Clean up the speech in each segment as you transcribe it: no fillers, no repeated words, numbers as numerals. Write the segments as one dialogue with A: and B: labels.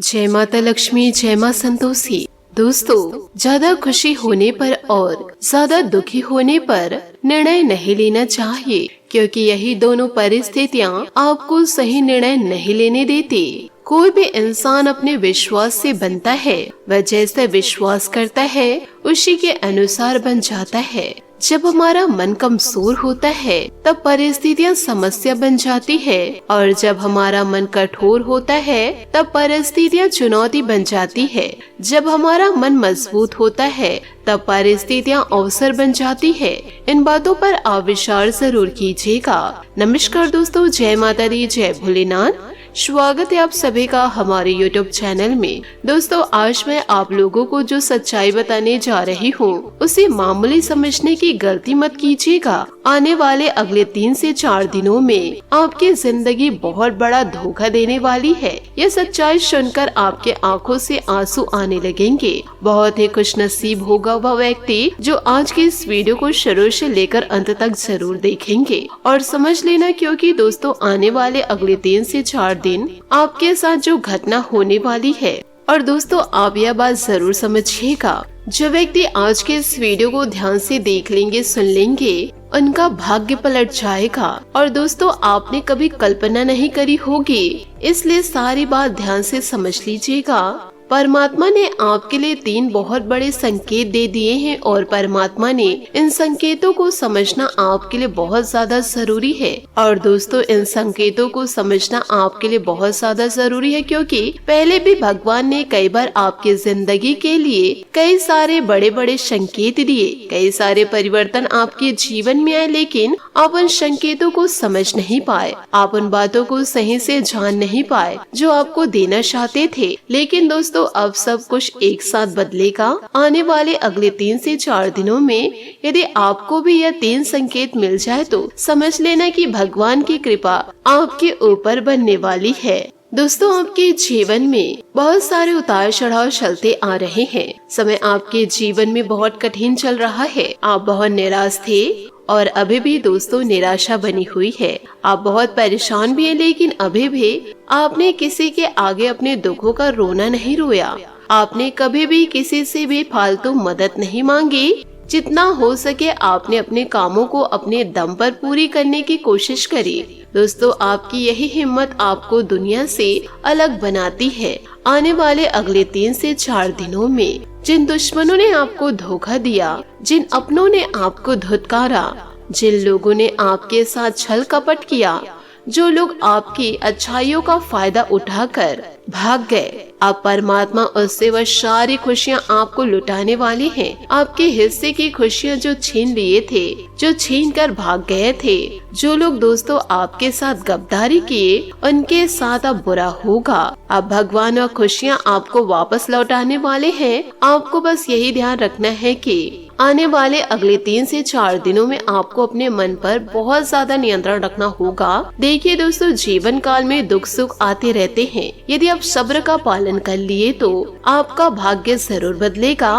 A: जय माता लक्ष्मी, जय माँ संतोषी। दोस्तों, ज्यादा खुशी होने पर और ज्यादा दुखी होने पर निर्णय नहीं लेना चाहिए, क्योंकि यही दोनों परिस्थितियाँ आपको सही निर्णय नहीं लेने देती। कोई भी इंसान अपने विश्वास से बनता है, वह जैसा विश्वास करता है उसी के अनुसार बन जाता है। जब हमारा मन कमजोर होता है तब परिस्थितियाँ समस्या बन जाती है, और जब हमारा मन कठोर होता है तब परिस्थितियाँ चुनौती बन जाती है। जब हमारा मन मजबूत होता है तब परिस्थितियाँ अवसर बन जाती है। इन बातों पर आप विचार जरूर कीजिएगा। नमस्कार दोस्तों, जय माता दी, जय भोलेनाथ। स्वागत है आप सभी का हमारे YouTube चैनल में। दोस्तों, आज मैं आप लोगों को जो सच्चाई बताने जा रही हूँ उसे मामूली समझने की गलती मत कीजिएगा। आने वाले अगले 3 से 4 दिनों में आपकी जिंदगी बहुत बड़ा धोखा देने वाली है। यह सच्चाई सुनकर आपके आंखों से आंसू आने लगेंगे। बहुत ही खुशनसीब होगा वह व्यक्ति जो आज की इस वीडियो को शुरू से लेकर अंत तक जरूर देखेंगे और समझ लेना, क्योंकि दोस्तों आने वाले अगले 3 से 4 दिन आपके साथ जो घटना होने वाली है। और दोस्तों, आप यह बात जरूर समझिएगा, जो व्यक्ति आज के इस वीडियो को ध्यान से देख लेंगे, सुन लेंगे, उनका भाग्य पलट जाएगा। और दोस्तों, आपने कभी कल्पना नहीं करी होगी, इसलिए सारी बात ध्यान से समझ लीजिएगा। परमात्मा ने आपके लिए 3 बहुत बड़े संकेत दे दिए हैं, और परमात्मा ने इन संकेतों को समझना आपके लिए बहुत ज्यादा जरूरी है। और दोस्तों, इन संकेतों को समझना आपके लिए बहुत ज्यादा जरूरी है, क्योंकि पहले भी भगवान ने कई बार आपकी जिंदगी के लिए कई सारे बड़े बड़े संकेत दिए, कई सारे परिवर्तन आपके जीवन में आए, लेकिन आप उन संकेतों को समझ नहीं पाए, आप उन बातों को सही से जान नहीं पाए जो आपको देना चाहते थे। लेकिन दोस्तों, अब सब कुछ एक साथ बदलेगा। आने वाले अगले 3 से 4 दिनों में यदि आपको भी यह 3 संकेत मिल जाए तो समझ लेना कि भगवान की कृपा आपके ऊपर बनने वाली है। दोस्तों, आपके जीवन में बहुत सारे उतार चढ़ाव चलते आ रहे हैं। समय आपके जीवन में बहुत कठिन चल रहा है। आप बहुत निराश थे और अभी भी दोस्तों निराशा बनी हुई है। आप बहुत परेशान भी हैं, लेकिन अभी भी आपने किसी के आगे अपने दुखों का रोना नहीं रोया। आपने कभी भी किसी से भी फालतू मदद नहीं मांगी। जितना हो सके आपने अपने कामों को अपने दम पर पूरी करने की कोशिश करी। दोस्तों, आपकी यही हिम्मत आपको दुनिया से अलग बनाती है। आने वाले अगले 3 से 4 दिनों में जिन दुश्मनों ने आपको धोखा दिया, जिन अपनों ने आपको धुतकारा, जिन लोगों ने आपके साथ छल कपट किया, जो लोग आपकी अच्छाइयों का फायदा उठाकर भाग गए, अब परमात्मा उससे वह सारी खुशियाँ आपको लुटाने वाली हैं। आपके हिस्से की खुशियाँ जो छीन लिए थे, जो छीन कर भाग गए थे, जो लोग दोस्तों आपके साथ गद्दारी किए, उनके साथ अब बुरा होगा। अब भगवान वह खुशियाँ आपको वापस लौटाने वाले हैं। आपको बस यही ध्यान रखना है कि आने वाले अगले 3 से 4 दिनों में आपको अपने मन पर बहुत ज्यादा नियंत्रण रखना होगा। देखिए दोस्तों, जीवन काल में दुख सुख आते रहते हैं। यदि आप सब्र का पालन कर लिए तो आपका भाग्य जरूर बदलेगा,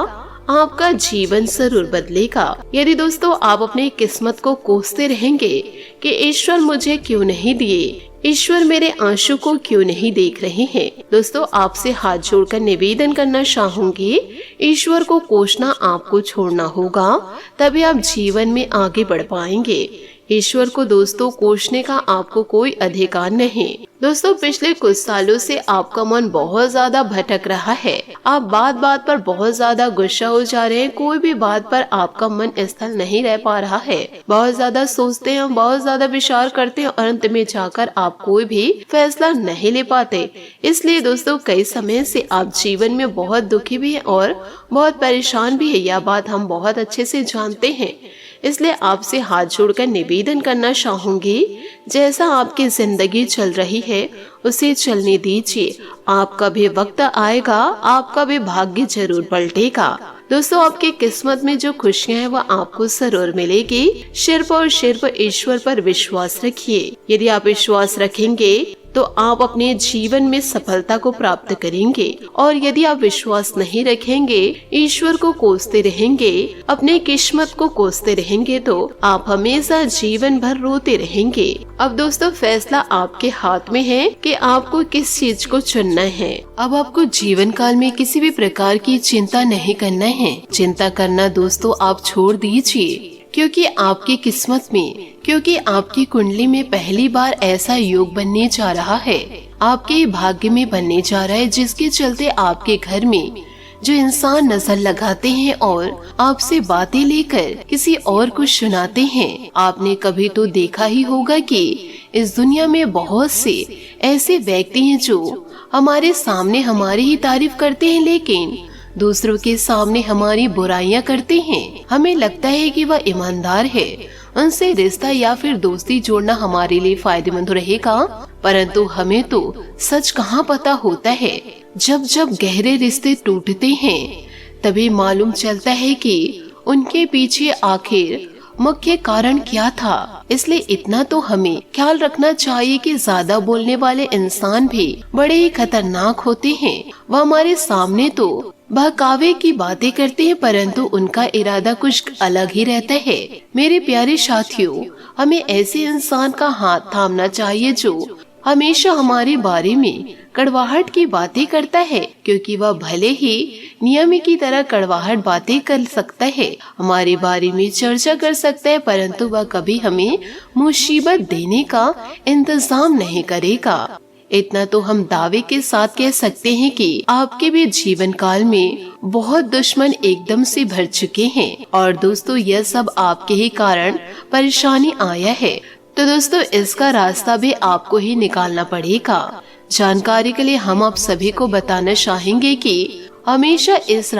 A: आपका जीवन जरूर बदलेगा। यदि दोस्तों आप अपनी किस्मत को कोसते रहेंगे कि ईश्वर मुझे क्यों नहीं दिए, ईश्वर मेरे आंसू को क्यों नहीं देख रहे हैं, दोस्तों आपसे हाथ जोड़कर निवेदन करना चाहूंगी, ईश्वर को कोसना आपको छोड़ना होगा, तभी आप जीवन में आगे बढ़ पाएंगे। ईश्वर को दोस्तों कोसने का आपको कोई अधिकार नहीं। दोस्तों, पिछले कुछ सालों से आपका मन बहुत ज्यादा भटक रहा है। आप बात बात पर बहुत ज्यादा गुस्सा हो जा रहे हैं। कोई भी बात पर आपका मन स्थिर नहीं रह पा रहा है। बहुत ज्यादा सोचते हैं, बहुत ज्यादा विचार करते हैं और अंत में जाकर आप कोई भी फैसला नहीं ले पाते। इसलिए दोस्तों, कई समय से आप जीवन में बहुत दुखी भी है और बहुत परेशान भी है। यह बात हम बहुत अच्छे से जानते हैं। इसलिए आपसे हाथ जोड़कर निवेदन करना चाहूंगी, जैसा आपकी जिंदगी चल रही है उसे चलने दीजिए। आपका भी वक्त आएगा, आपका भी भाग्य जरूर पलटेगा। दोस्तों, आपकी किस्मत में जो खुशियां हैं वह आपको जरूर मिलेगी। सिर्फ और सिर्फ ईश्वर पर विश्वास रखिए। यदि आप विश्वास रखेंगे तो आप अपने जीवन में सफलता को प्राप्त करेंगे। और यदि आप विश्वास नहीं रखेंगे, ईश्वर को कोसते रहेंगे, अपने किस्मत को कोसते रहेंगे, तो आप हमेशा जीवन भर रोते रहेंगे। अब दोस्तों फैसला आपके हाथ में है कि आपको किस चीज को चुनना है। अब आपको जीवन काल में किसी भी प्रकार की चिंता नहीं करना है। चिंता करना दोस्तों आप छोड़ दीजिए, क्योंकि आपकी किस्मत में, क्योंकि आपकी कुंडली में पहली बार ऐसा योग बनने जा रहा है, आपके भाग्य में बनने जा रहा है, जिसके चलते आपके घर में जो इंसान नजर लगाते हैं और आपसे बातें लेकर किसी और को सुनाते हैं। आपने कभी तो देखा ही होगा कि इस दुनिया में बहुत से ऐसे व्यक्ति हैं जो हमारे सामने हमारी ही तारीफ करते हैं, लेकिन दूसरों के सामने हमारी बुराइयां करते हैं। हमें लगता है कि वह ईमानदार है, उनसे रिश्ता या फिर दोस्ती जोड़ना हमारे लिए फायदेमंद रहेगा, परंतु हमें तो सच कहाँ पता होता है। जब जब गहरे रिश्ते टूटते हैं तभी मालूम चलता है कि उनके पीछे आखिर मुख्य कारण क्या था। इसलिए इतना तो हमें ख्याल रखना चाहिए कि ज्यादा बोलने वाले इंसान भी बड़े ही खतरनाक होते हैं। वह हमारे सामने तो बहकावे की बातें करते हैं, परंतु उनका इरादा कुछ अलग ही रहता है। मेरे प्यारे साथियों, हमें ऐसे इंसान का हाथ थामना चाहिए जो हमेशा हमारे बारे में कड़वाहट की बातें करता है, क्योंकि वह भले ही नियम की तरह कड़वाहट बातें कर सकता है, हमारे बारे में चर्चा कर सकता है, परंतु वह कभी हमें मुसीबत देने का इंतजाम नहीं करेगा। इतना तो हम दावे के साथ कह सकते हैं कि आपके भी जीवन काल में बहुत दुश्मन एकदम से भर चुके हैं, और दोस्तों यह सब आपके ही कारण परेशानी आया है। तो दोस्तों इसका रास्ता भी आपको ही निकालना पड़ेगा। जानकारी के लिए हम आप सभी को बताना चाहेंगे कि हमेशा इस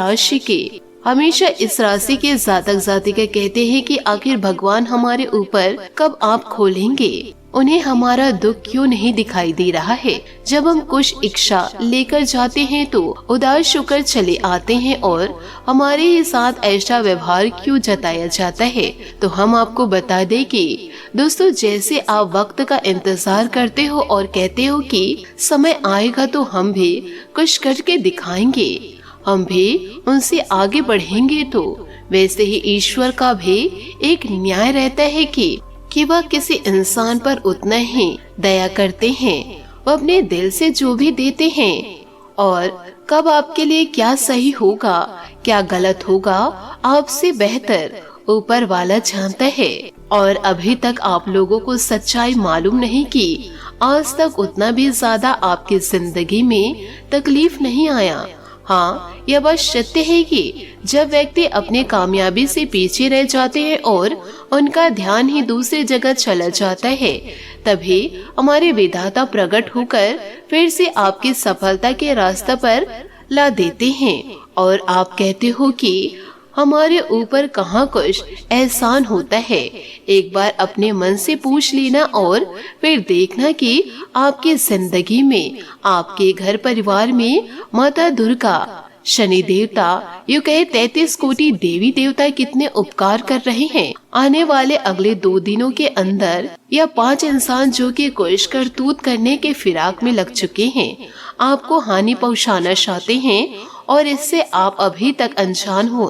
A: राशि के जातक जातिका कहते हैं कि आखिर भगवान हमारे ऊपर कब आँख खोलेंगे, उन्हें हमारा दुख क्यों नहीं दिखाई दे रहा है। जब हम कुछ इच्छा लेकर जाते हैं तो उदास होकर चले आते हैं, और हमारे ही साथ ऐसा व्यवहार क्यों जताया जाता है। तो हम आपको बता दें कि दोस्तों जैसे आप वक्त का इंतजार करते हो और कहते हो कि समय आएगा तो हम भी कुछ करके दिखाएंगे, हम भी उनसे आगे बढ़ेंगे, तो वैसे ही ईश्वर का भी एक न्याय रहता है कि वह किसी इंसान पर उतना ही दया करते हैं। वह अपने दिल से जो भी देते हैं, और कब आपके लिए क्या सही होगा क्या गलत होगा आपसे बेहतर ऊपर वाला जानता है। और अभी तक आप लोगों को सच्चाई मालूम नहीं कि आज तक उतना भी ज्यादा आपकी जिंदगी में तकलीफ नहीं आया। हाँ, यह बात सत्य है कि जब व्यक्ति अपने कामयाबी से पीछे रह जाते हैं और उनका ध्यान ही दूसरी जगह चला जाता है, तभी हमारे विधाता प्रकट होकर फिर से आपकी सफलता के रास्ते पर ला देते हैं। और आप कहते हो कि हमारे ऊपर कहाँ कुछ एहसान होता है। एक बार अपने मन से पूछ लेना और फिर देखना कि आपकी जिंदगी में, आपके घर परिवार में माता दुर्गा, शनि देवता, यूँ कहे 33 कोटि देवी देवता कितने उपकार कर रहे हैं। आने वाले अगले 2 दिनों के अंदर या 5 इंसान जो कि कुछ करतूत करने के फिराक में लग चुके हैं, आपको हानि पहुंचाना चाहते हैं, और इससे आप अभी तक अनजान हो,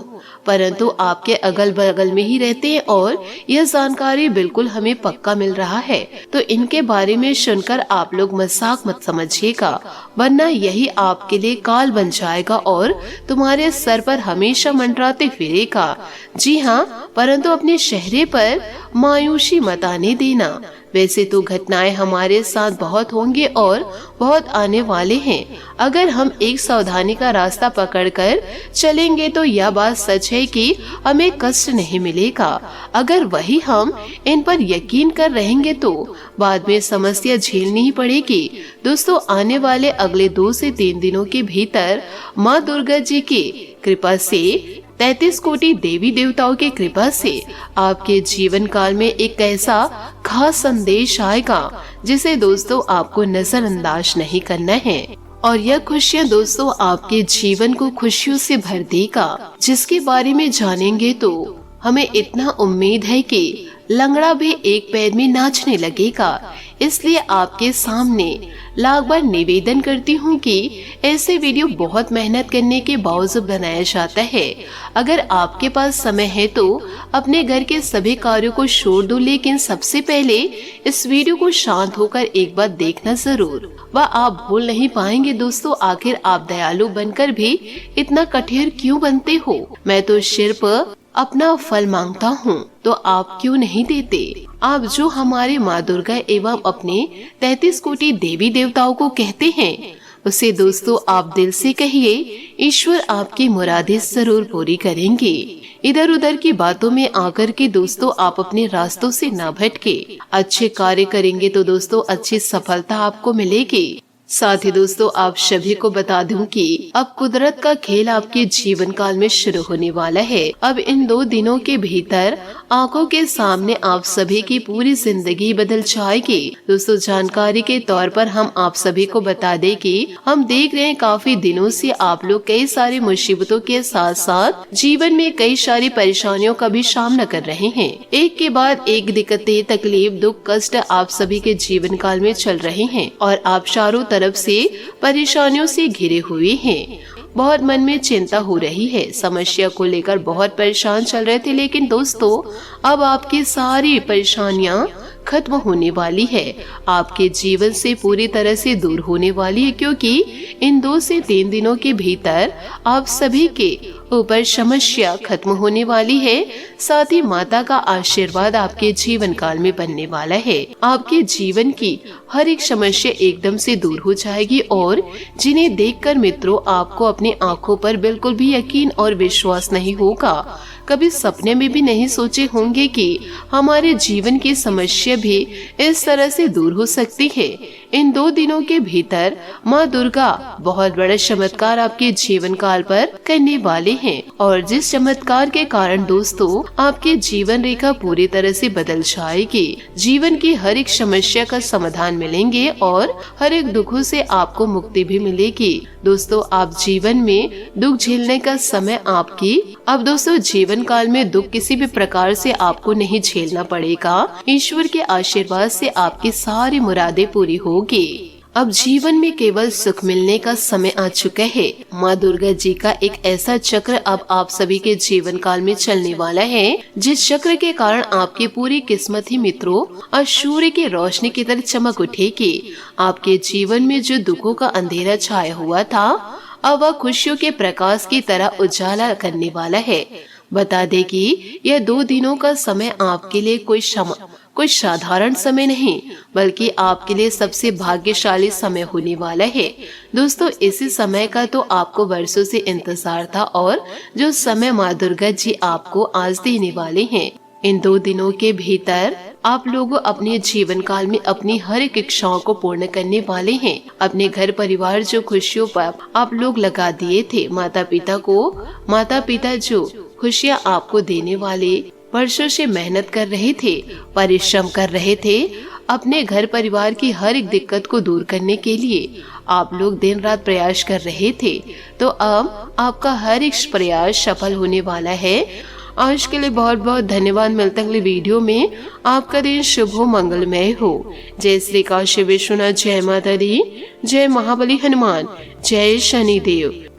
A: परंतु आपके अगल बगल में ही रहते हैं, और यह जानकारी बिल्कुल हमें पक्का मिल रहा है। तो इनके बारे में सुनकर आप लोग मजाक मत समझिएगा, वरना यही आपके लिए काल बन जाएगा और तुम्हारे सर पर हमेशा मंडराते फिरेगा। जी हाँ, परंतु अपने चेहरे पर मायूसी मत आने देना। वैसे तो घटनाएं हमारे साथ बहुत होंगे और बहुत आने वाले हैं। अगर हम एक सावधानी का रास्ता पकड़कर चलेंगे तो यह बात सच है कि हमें कष्ट नहीं मिलेगा। अगर वही हम इन पर यकीन कर रहेंगे तो बाद में समस्या झेलनी ही पड़ेगी। दोस्तों, आने वाले अगले 2 से 3 दिनों के भीतर माँ दुर्गा जी की कृपा से, 33 कोटि देवी देवताओं की कृपा से आपके जीवन काल में एक ऐसा खास संदेश आएगा जिसे दोस्तों आपको नजरअंदाज नहीं करना है। और यह खुशियाँ दोस्तों आपके जीवन को खुशियों से भर देगा, जिसके बारे में जानेंगे तो हमें इतना उम्मीद है कि लंगड़ा भी एक पैर में नाचने लगेगा। इसलिए आपके सामने लाख बार निवेदन करती हूँ कि ऐसे वीडियो बहुत मेहनत करने के बावजूद बनाया जाता है। अगर आपके पास समय है तो अपने घर के सभी कार्यों को छोड़ दो, लेकिन सबसे पहले इस वीडियो को शांत होकर एक बार देखना जरूर। वह आप भूल नहीं पाएंगे दोस्तों, आखिर आप दयालु बनकर भी इतना कठोर क्यों बनते हो? मैं तो सिर्फ अपना फल मांगता हूँ, तो आप क्यों नहीं देते? आप जो हमारे माँ दुर्गा एवं अपने 33 कोटि देवी देवताओं को कहते हैं, उसे दोस्तों आप दिल से कहिए, ईश्वर आपकी मुरादें जरूर पूरी करेंगे। इधर उधर की बातों में आकर के दोस्तों आप अपने रास्तों से न भटके। अच्छे कार्य करेंगे तो दोस्तों अच्छी सफलता आपको मिलेगी। साथ ही दोस्तों आप सभी को बता दूं कि अब कुदरत का खेल आपके जीवन काल में शुरू होने वाला है। अब इन 2 दिनों के भीतर आंखों के सामने आप सभी की पूरी जिंदगी बदल जाएगी। दोस्तों जानकारी के तौर पर हम आप सभी को बता दें कि हम देख रहे हैं काफी दिनों से आप लोग कई सारी मुसीबतों के साथ साथ जीवन में कई सारी परेशानियों का भी सामना कर रहे हैं। एक के बाद एक दिक्कतें, तकलीफ, दुख, कष्ट आप सभी के जीवन काल में चल रहे हैं और आप चारों तरफ से परेशानियों से घिरे हुए हैं। बहुत मन में चिंता हो रही है, समस्या को लेकर बहुत परेशान चल रहे थे, लेकिन दोस्तों अब आपकी सारी परेशानियां खत्म होने वाली है, आपके जीवन से पूरी तरह से दूर होने वाली है, क्योंकि इन 2 से 3 दिनों के भीतर आप सभी के ऊपर समस्या खत्म होने वाली है। साथ ही माता का आशीर्वाद आपके जीवन काल में बनने वाला है। आपके जीवन की हर एक समस्या एकदम से दूर हो जाएगी और जिन्हें देखकर मित्रों आपको अपनी आंखों पर बिल्कुल भी यकीन और विश्वास नहीं होगा। कभी सपने में भी नहीं सोचे होंगे कि हमारे जीवन की समस्या भी इस तरह से दूर हो सकती है। इन 2 दिनों के भीतर माँ दुर्गा बहुत बड़ा चमत्कार आपके जीवन काल पर करने वाले हैं और जिस चमत्कार के कारण दोस्तों आपके जीवन रेखा पूरी तरह से बदल जाएगी। जीवन की हर एक समस्या का समाधान मिलेंगे और हर एक दुखों से आपको मुक्ति भी मिलेगी। दोस्तों आप जीवन में दुख झेलने का समय आपकी अब दोस्तों जीवन काल में दुख किसी भी प्रकार से आपको नहीं झेलना पड़ेगा। ईश्वर के आशीर्वाद से आपकी सारी मुरादें पूरी होगी। अब जीवन में केवल सुख मिलने का समय आ चुका है। माँ दुर्गा जी का एक ऐसा चक्र अब आप सभी के जीवन काल में चलने वाला है, जिस चक्र के कारण आपकी पूरी किस्मत ही मित्रों और सूर्य की रोशनी की तरह चमक उठेगी। आपके जीवन में जो दुखों का अंधेरा छाया हुआ था, अब वह खुशियों के प्रकाश की तरह उजाला करने वाला है। बता दे कि यह 2 दिनों का समय आपके लिए कोई साधारण समय नहीं, बल्कि आपके लिए सबसे भाग्यशाली समय होने वाला है। दोस्तों इसी समय का तो आपको वर्षों से इंतजार था और जो समय माँ दुर्गा जी आपको आज देने वाले हैं। इन 2 दिनों के भीतर आप लोग अपने जीवन काल में अपनी हर एक इच्छाओं को पूर्ण करने वाले हैं। अपने घर परिवार जो खुशियों पर आप लोग लगा दिए थे, माता पिता जो खुशियाँ आपको देने वाले वर्षों से मेहनत कर रहे थे, परिश्रम कर रहे थे, अपने घर परिवार की हर एक दिक्कत को दूर करने के लिए आप लोग दिन रात प्रयास कर रहे थे, तो अब आपका हर एक प्रयास सफल होने वाला है। आज के लिए बहुत बहुत धन्यवाद। मिलते हैं अगले वीडियो में। आपका दिन शुभ हो, मंगलमय हो। जय श्री काशी विश्वनाथ, जय माता दी, जय महाबली हनुमान, जय शनिदेव।